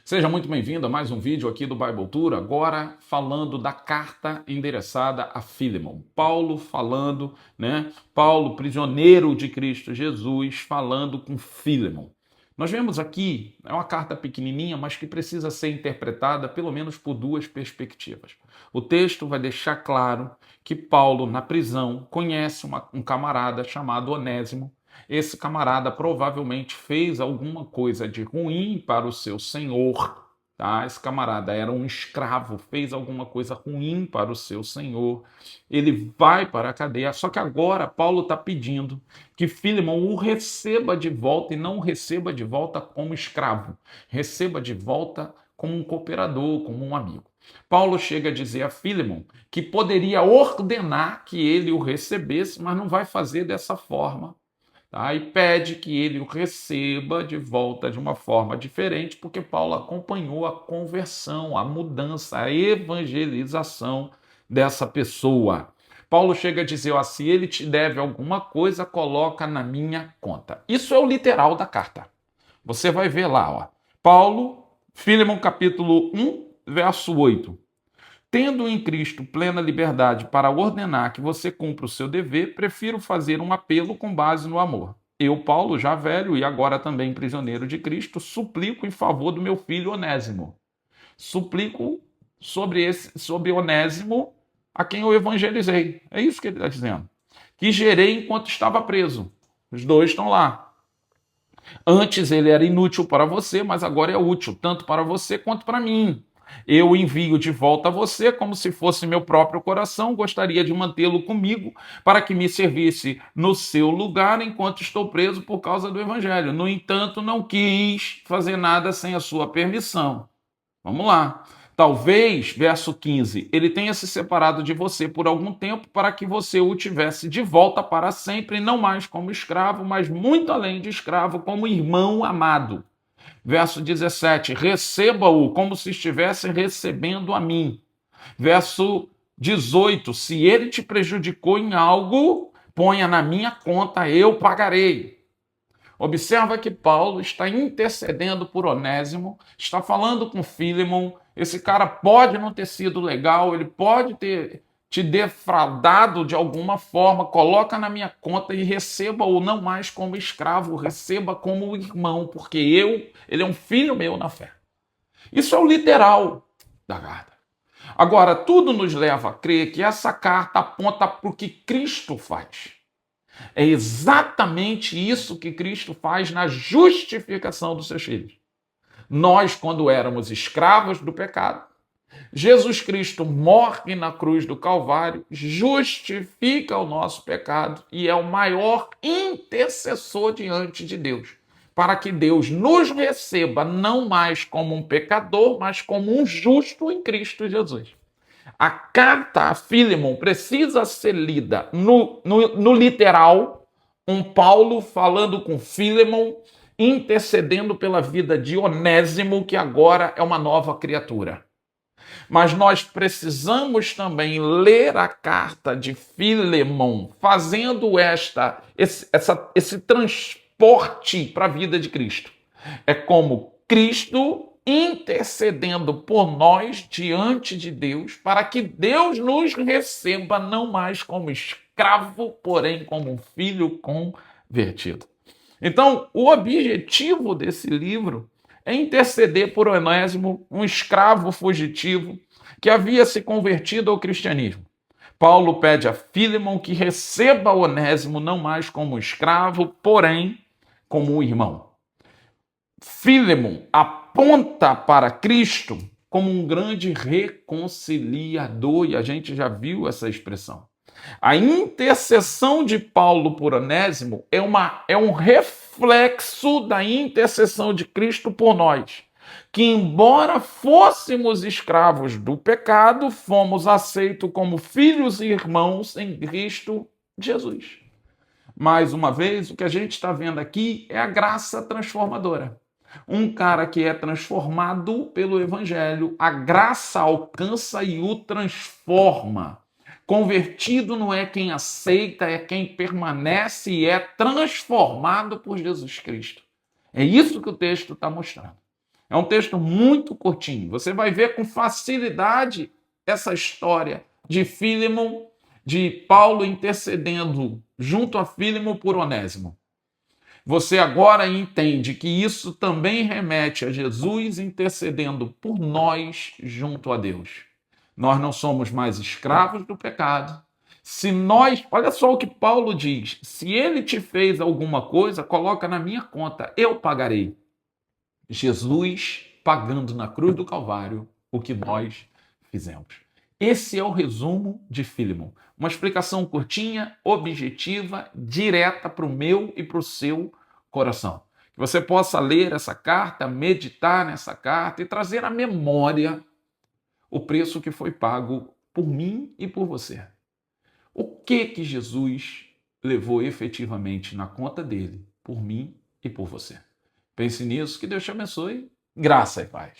Seja muito bem-vindo a mais um vídeo aqui do Bible Tour, agora falando da carta endereçada a Filemon. Paulo falando, Paulo, prisioneiro de Cristo Jesus, falando com Filemon. Nós vemos aqui, é uma carta pequenininha, mas que precisa ser interpretada pelo menos por duas perspectivas. O texto vai deixar claro que Paulo, na prisão, conhece um camarada chamado Onésimo. Esse camarada provavelmente fez alguma coisa de ruim para o seu senhor, tá? Esse camarada era um escravo, fez alguma coisa ruim para o seu senhor. Ele vai para a cadeia, só que agora Paulo está pedindo que Filemon o receba de volta e não o receba de volta como escravo, receba de volta como um cooperador, como um amigo. Paulo chega a dizer a Filemon que poderia ordenar que ele o recebesse, mas não vai fazer dessa forma. Tá? E pede que ele o receba de volta de uma forma diferente, porque Paulo acompanhou a conversão, a mudança, a evangelização dessa pessoa. Paulo chega a dizer, ó, se ele te deve alguma coisa, coloca na minha conta. Isso é o literal da carta. Você vai ver lá, ó. Paulo, Filemon capítulo 1, verso 8. Tendo em Cristo plena liberdade para ordenar que você cumpra o seu dever, prefiro fazer um apelo com base no amor. Eu, Paulo, já velho e agora também prisioneiro de Cristo, suplico em favor do meu filho Onésimo. Suplico sobre Onésimo, a quem eu evangelizei. É isso que ele está dizendo. Que gerei enquanto estava preso. Os dois estão lá. Antes ele era inútil para você, mas agora é útil, tanto para você quanto para mim. Eu envio de volta a você como se fosse meu próprio coração, gostaria de mantê-lo comigo para que me servisse no seu lugar enquanto estou preso por causa do evangelho. No entanto, não quis fazer nada sem a sua permissão. Vamos lá. Talvez, verso 15, ele tenha se separado de você por algum tempo para que você o tivesse de volta para sempre, não mais como escravo, mas muito além de escravo, como irmão amado. Verso 17, receba-o como se estivesse recebendo a mim. Verso 18, se ele te prejudicou em algo, ponha na minha conta, eu pagarei. Observa que Paulo está intercedendo por Onésimo, está falando com Filemon. Esse cara pode não ter sido legal, ele pode ter te defraudado de alguma forma, coloca na minha conta e receba-o não mais como escravo, receba como irmão, porque ele é um filho meu na fé. Isso é o literal da carta. Agora, tudo nos leva a crer que essa carta aponta para o que Cristo faz. É exatamente isso que Cristo faz na justificação dos seus filhos. Nós, quando éramos escravos do pecado, Jesus Cristo morre na cruz do Calvário, justifica o nosso pecado e é o maior intercessor diante de Deus, para que Deus nos receba não mais como um pecador, mas como um justo em Cristo Jesus. A carta a Filemon precisa ser lida no literal, um Paulo falando com Filemon, intercedendo pela vida de Onésimo, que agora é uma nova criatura. Mas nós precisamos também ler a carta de Filemon, fazendo esse transporte para a vida de Cristo. É como Cristo intercedendo por nós diante de Deus, para que Deus nos receba não mais como escravo, porém como um filho convertido. Então, o objetivo desse livro é interceder por Onésimo, um escravo fugitivo que havia se convertido ao cristianismo. Paulo pede a Filemon que receba Onésimo não mais como escravo, porém como um irmão. Filemon aponta para Cristo como um grande reconciliador, e a gente já viu essa expressão. A intercessão de Paulo por Onésimo é um reflexo da intercessão de Cristo por nós, que embora fôssemos escravos do pecado, fomos aceitos como filhos e irmãos em Cristo Jesus. Mais uma vez, o que a gente está vendo aqui é a graça transformadora. Um cara que é transformado pelo Evangelho, a graça alcança e o transforma. Convertido não é quem aceita, é quem permanece e é transformado por Jesus Cristo. É isso que o texto está mostrando. É um texto muito curtinho. Você vai ver com facilidade essa história de Fílemon, de Paulo intercedendo junto a Fílemon por Onésimo. Você agora entende que isso também remete a Jesus intercedendo por nós junto a Deus. Nós não somos mais escravos do pecado. Se nós, olha só o que Paulo diz, se ele te fez alguma coisa, coloca na minha conta, eu pagarei. Jesus pagando na cruz do Calvário o que nós fizemos. Esse é o resumo de Fílemon. Uma explicação curtinha, objetiva, direta para o meu e para o seu coração. Que você possa ler essa carta, meditar nessa carta e trazer à memória o preço que foi pago por mim e por você. O que Jesus levou efetivamente na conta dele, por mim e por você. Pense nisso, que Deus te abençoe. Graça e paz.